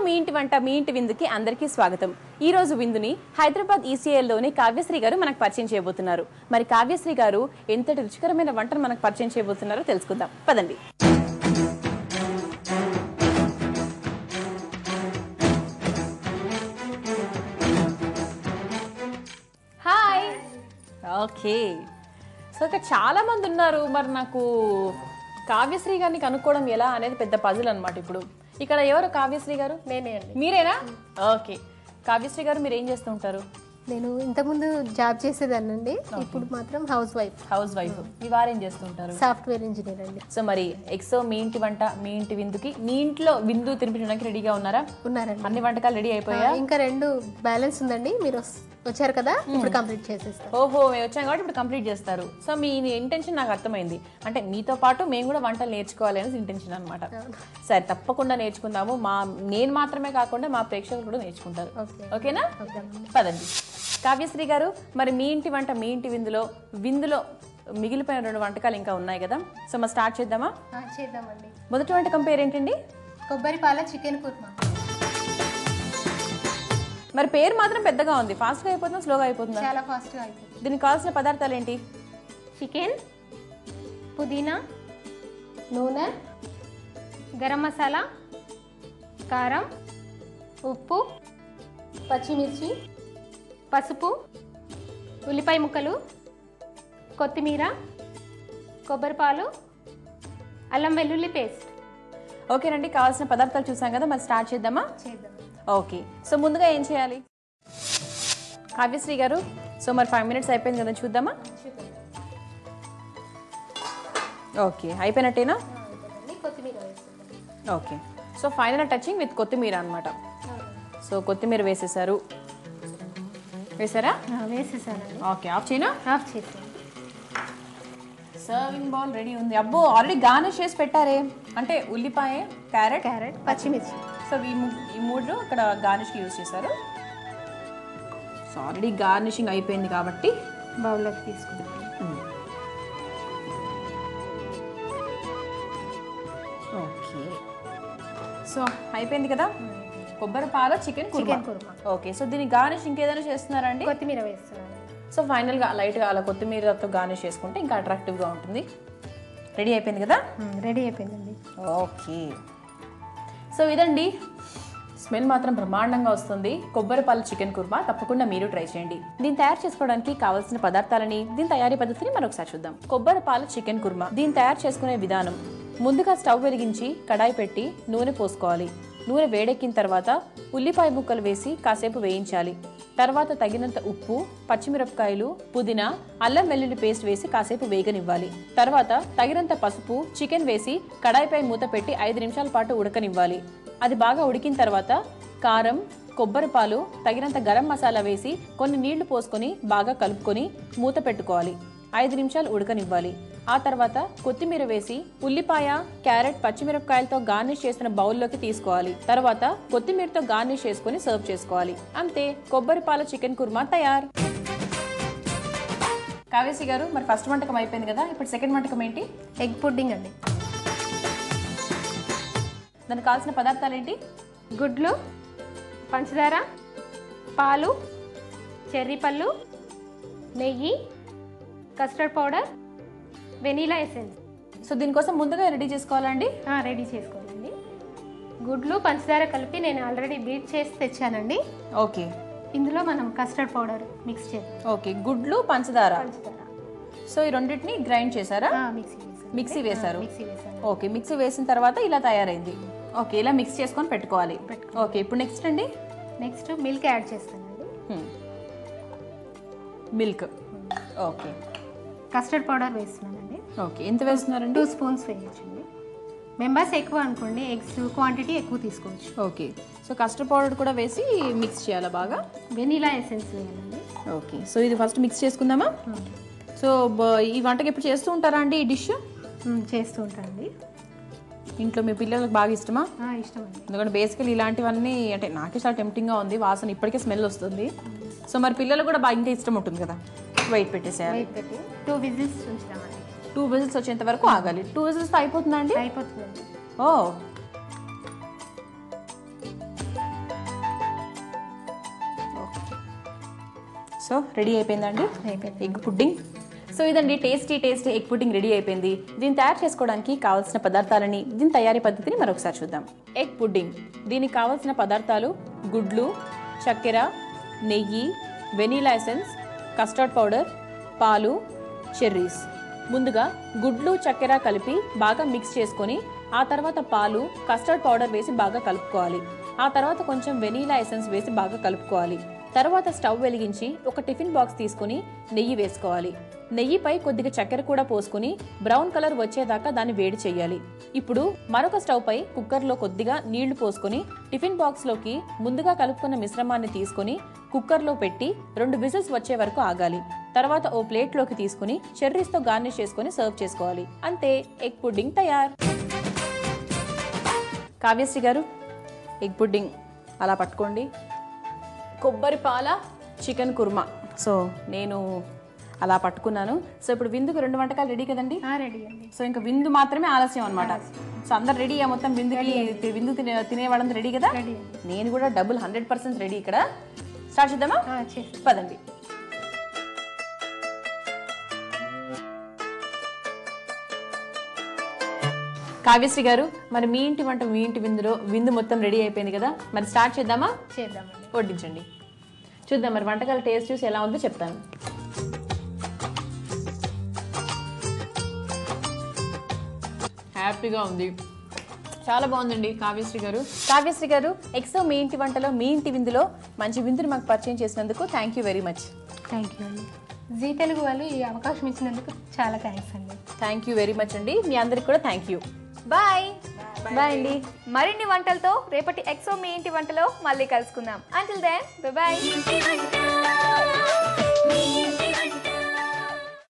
మీ ఇంటి వంట మీ ఇంటి విందుకి అందరికీ స్వాగతం. ఈ రోజు విందుని హైదరాబాద్ ECL లోని కావ్యశ్రీ గారు మనకు పరిచయం చేయబోతున్నారు. మరి కావ్యశ్రీ గారు ఎంతటి రుచికరమైన వంటను మనకు పరిచయం చేయబోతున్నారో తెలుసుకుందాం. పదండి. హాయ్. ఓకే, సో ఇక్కడ చాలా మంది ఉన్నారు. మరి నాకు కావ్యశ్రీ గారిని కనుక్కోవడం ఎలా అనేది పెద్ద పజిల్ అన్నమాట. ఇప్పుడు ఇక్కడ ఎవరు కావ్యశ్రీ గారు? నేనే అండి. మీరేనా? ఓకే, కావ్యశ్రీ గారు మీరు ఏం చేస్తూ ఉంటారు? నేను ఇంతకుముందు జాబ్ చేసేదాన్నండి. ఇప్పుడు మాత్రం హౌస్ వైఫ్. మీ వారు ఏం చేస్తుంటారు? సాఫ్ట్వేర్ ఇంజనీర్ అండి. సో మరి ఎక్సో మీ ఇంటి వంట మీ ఇంటి విందుకి మీ ఇంట్లో విందు తినిపించడానికి రెడీగా ఉన్నారా? ఉన్నారండి. అన్ని వంటకాలు రెడీ అయిపోయా? ఇంకా 2 బ్యాలెన్స్ ఉందండి. మీరు వచ్చారు కదా, ఇప్పుడు కంప్లీట్ చేసేస్తాం. ఓహో, మేము వచ్చాం కాబట్టి ఇప్పుడు కంప్లీట్ చేస్తారు. సో మీ ఇంటెన్షన్ నాకు అర్థమైంది. అంటే మీతో పాటు మేము కూడా వంటలు నేర్చుకోవాలి అనేది ఇంటెన్షన్ అనమాట. సరే, తప్పకుండా నేర్చుకుందాము. నేను మాత్రమే కాకుండా మా ప్రేక్షకులు కూడా నేర్చుకుంటారు. ఓకేనా? పదండి. కావ్యశ్రీ గారు, మరి మీ ఇంటి వంట మీ ఇంటి విందులో మిగిలిపోయిన 2 వంటకాలు ఇంకా ఉన్నాయి కదా. సో మరి స్టార్ట్ చేద్దామా? చేద్దామండి. మొదటి వంటకం పేరేంటండి? కొబ్బరి పాల చికెన్ కుర్మా. మరి పేరు మాత్రం పెద్దగా ఉంది. ఫాస్ట్గా అయిపోతుందా స్లోగా అయిపోతుందా? చాలా ఫాస్ట్గా అయిపోతుంది. దీనికి కావాల్సిన పదార్థాలు ఏంటి? చికెన్, పుదీనా, నూనె, గరం మసాలా, కారం, ఉప్పు, పచ్చిమిర్చి, పసుపు, ఉల్లిపాయ ముక్కలు, కొత్తిమీర, కొబ్బరిపాలు, అల్లం వెల్లుల్లి పేస్ట్. ఓకేనండి, కావాల్సిన పదార్థాలు చూసాం కదా, మరి స్టార్ట్ చేద్దామా? చేద్దాం. ఓకే, సో ముందుగా ఏం చేయాలి కావ్యశ్రీ గారు? సో మరి 5 minutes అయిపోయింది కదా, చూద్దామా? ఓకే, అయిపోయినట్టేనా? కొత్తిమీర వేస్తాం. Okay, so final touching with కొత్తిమీర అనమాట. సో కొత్తిమీర వేసేసారా? వేసేసానండి. ఓకే, ఆఫ్ చేయనా? ఆఫ్ చేసాను. సర్వింగ్ బౌల్ రెడీ ఉంది. అబ్బో, ఆల్రెడీ గార్నిష్ చేసి పెట్టారే. అంటే ఉల్లిపాయ, క్యారెట్, పచ్చిమిర్చి. సో ఈ 3 ఇక్కడ గార్నిష్కి యూజ్ చేశారు. సో ఆల్రెడీ గార్నిషింగ్ అయిపోయింది కాబట్టి బౌల్లోకి తీసుకుందాం. ఓకే, సో అయిపోయింది కదా. కొబ్బరి పాల చికెన్ కుర్మా. ఓకే, సో దీనికి గార్నిష్ ఇంకేదైనా చేస్తున్నారా అండి? కొత్తిమీర వేస్తున్నాను. సో ఫైనల్గా లైట్గా అలా కొత్తిమీరతో గార్నిష్ చేసుకుంటే ఇంకా అట్రాక్టివ్గా ఉంటుంది. రెడీ అయిపోయింది కదా? రెడీ అయిపోయిందండి. ఓకే, సో ఇదండి. స్మెల్ మాత్రం బ్రహ్మాండంగా వస్తుంది. కొబ్బరి పాల చికెన్ కుర్మా తప్పకుండా మీరు ట్రై చేయండి. దీన్ని తయారు చేసుకోవడానికి కావాల్సిన పదార్థాలని, దీని తయారీ పద్ధతిని మరొకసారి చూద్దాం. కొబ్బరి పాల చికెన్ కుర్మా దీన్ని తయారు చేసుకునే విధానం: ముందుగా స్టవ్ వెలిగించి కడాయి పెట్టి నూనె పోసుకోవాలి. నూనె వేడెక్కిన తర్వాత ఉల్లిపాయ ముక్కలు వేసి కాసేపు వేయించాలి. తర్వాత తగినంత ఉప్పు, పచ్చిమిరపకాయలు, పుదీనా, అల్లం వెల్లుల్లి పేస్ట్ వేసి కాసేపు వేగనివ్వాలి. తర్వాత తగినంత పసుపు, చికెన్ వేసి కడాయిపై మూత పెట్టి 5 నిమిషాల పాటు ఉడకనివ్వాలి. అది బాగా ఉడికిన తర్వాత కారం, కొబ్బరి పాలు, తగినంత గరం మసాలా వేసి కొన్ని నీళ్లు పోసుకొని బాగా కలుపుకొని మూత పెట్టుకోవాలి. 5 నిమిషాలు ఉడకనివ్వాలి. ఆ తర్వాత కొత్తిమీర వేసి ఉల్లిపాయ, క్యారెట్, పచ్చిమిరపకాయలతో గార్నిష్ చేసిన బౌల్లోకి తీసుకోవాలి. తర్వాత కొత్తిమీరతో గార్నిష్ చేసుకుని సర్వ్ చేసుకోవాలి. అంతే, కొబ్బరి పాల చికెన్ కుర్మా తయారు. కావ్యశ్రీ గారు, మరి ఫస్ట్ వంటకం అయిపోయింది కదా, ఇప్పుడు సెకండ్ వంటకం ఏంటి? ఎగ్ పుడ్డింగ్ అండి. దానికి కావాల్సిన పదార్థాలు ఏంటి? గుడ్లు, పంచదార, పాలు, చెర్రీ పళ్ళు, నెయ్యి, custard powder, vanilla essence. So దీనికోసం ముందుగా రెడీ చేసుకోవాలండి? రెడీ చేసుకోవాలండి. గుడ్లు, పంచదార కలిపి నేను ఆల్రెడీ బీట్ చేసి తెచ్చానండి. ఓకే, ఇందులో మనం కస్టర్డ్ పౌడర్ మిక్స్ చేద్దాం. ఓకే, గుడ్లు, పంచదార. సో ఈ రెండింటిని గ్రైండ్ చేశారా? మిక్సీ వేశారు. ఓకే, మిక్సీ వేసిన తర్వాత ఇలా తయారైంది. ఓకే, ఇలా మిక్స్ చేసుకొని పెట్టుకోవాలి. ఓకే, ఇప్పుడు నెక్స్ట్ అండి? నెక్స్ట్ మిల్క్ యాడ్ చేస్తానండి. మిల్క్. ఓకే, కస్టర్డ్ పౌడర్ వేస్తున్నానండి. ఓకే, ఎంత వేస్తున్నారండి? 2 స్పూన్స్ వేయచ్చండి. మెంబర్స్ ఎక్కువ అనుకోండి, ఎగ్స్ క్వాంటిటీ ఎక్కువ తీసుకోవచ్చు. ఓకే, సో కస్టర్డ్ పౌడర్ కూడా వేసి మిక్స్ చేయాలా బాగా? వెనీలా ఎసెన్స్ వేయాలండి. ఓకే, సో ఇది ఫస్ట్ మిక్స్ చేసుకుందామా? సో ఈ వంటకి ఎప్పుడు చేస్తూ ఉంటారా అండి ఈ డిష్? చేస్తూ ఉంటానండి. ఇంట్లో మీ పిల్లలకు బాగా ఇష్టమా? ఇష్టం అండి. ఎందుకంటే బేసికలీ ఇలాంటివన్నీ అంటే నాకే చాలా టెంప్టింగ్గా ఉంది. వాసన ఇప్పటికే స్మెల్ వస్తుంది. సో మరి పిల్లలకు కూడా బాగా ఇంకా ఇష్టం ఉంటుంది కదా. వెయిట్ పెట్టేసేయాలి. 2 విజిల్స్ ఉంచుదామండి. 2 విజిల్స్ వచ్చేంత వరకు ఆగాలి. 2 విజిల్స్ అయిపోతుందా అండి? అయిపోతుందండి. ఓ సో రెడీ అయిపోయిందండి అయిపోయింది. Egg pudding. సో ఇదండి టేస్టీ ఎగ్ పుడ్డింగ్ రెడీ అయిపోయింది. దీన్ని తయారు చేసుకోవడానికి కావాల్సిన పదార్థాలని, దీని తయారీ పద్ధతిని మరొకసారి చూద్దాం. ఎగ్ పుడ్డింగ్, దీనికి కావాల్సిన పదార్థాలు గుడ్లు, చక్కెర, నెయ్యి, వెనీలా ఎసెన్స్, కస్టర్డ్ పౌడర్, పాలు, చెర్రీస్. ముందుగా గుడ్లు చక్కెర కలిపి బాగా మిక్స్ చేసుకొని ఆ తర్వాత పాలు, కస్టర్డ్ పౌడర్ వేసి బాగా కలుపుకోవాలి. ఆ తర్వాత కొంచెం వెనీలా ఎసెన్స్ వేసి బాగా కలుపుకోవాలి. తర్వాత స్టవ్ వెలిగించి ఒక టిఫిన్ బాక్స్ తీసుకుని నెయ్యి వేసుకోవాలి. నెయ్యిపై కొద్దిగా చక్కెర కూడా పోసుకుని బ్రౌన్ కలర్ వచ్చేదాకా దాన్ని వేడి చేయాలి. ఇప్పుడు మరొక స్టవ్ పై కుక్కర్లో కొద్దిగా నీళ్లు పోసుకొని టిఫిన్ బాక్స్లోకి ముందుగా కలుపుకున్న మిశ్రమాన్ని తీసుకుని కుక్కర్లో పెట్టి 2 విజిల్స్ వచ్చే వరకు ఆగాలి. తర్వాత ఓ ప్లేట్లోకి తీసుకుని చెర్రీస్తో గార్నిష్ చేసుకుని సర్వ్ చేసుకోవాలి. అంతే, ఎగ్ పుడ్డింగ్ తయారు. కావ్యశ్రీ గారు, ఎగ్ పుడ్డింగ్ అలా పట్టుకోండి. కొబ్బరి పాల చికెన్ కుర్మా. సో నేను అలా పట్టుకున్నాను. సో ఇప్పుడు విందుకు 2 వంటకాలు రెడీ కదండి? రెడీ అండి. సో ఇంకా విందు మాత్రమే ఆలస్యం అనమాట. సో అందరు రెడీ, మొత్తం విందు తినేవాళ్ళంతా రెడీ కదా? రెడీ. నేను కూడా డబుల్ 100% రెడీ. ఇక్కడ స్టార్ట్ చేద్దామా? పదండి. కావ్యశ్రీ గారు, మరి మీ ఇంటి వంట, మీ ఇంటి విందు మొత్తం రెడీ అయిపోయింది కదా, మరి స్టార్ట్ చేద్దామా? చేద్దామండి. వడ్డించండి, చూద్దాం. మరి వంటకాల టేస్ట్ చూసి ఎలా ఉందో చెప్తాను. హ్యాపీగా ఉంది, చాలా బాగుందండి. కావ్యశ్రీ గారు, ఎక్సో మీ ఇంటి వంటలో, మీ ఇంటి విందులో మంచి విందుని మాకు పరిచయం చేసినందుకు thank you very much. Thank you అండి. జీ తెలుగు వాళ్ళు ఈ అవకాశం ఇచ్చినందుకు చాలా థ్యాంక్స్ అండి. థ్యాంక్ యూ వెరీ మచ్ అండి. మీ అందరికి కూడా థ్యాంక్ యూ. బాయ్ బాయ్ అండి. మరిన్ని వంటలతో రేపటి ఎక్సో మీ ఇంటి వంటలో మళ్ళీ కలుసుకుందాం. Until then bye.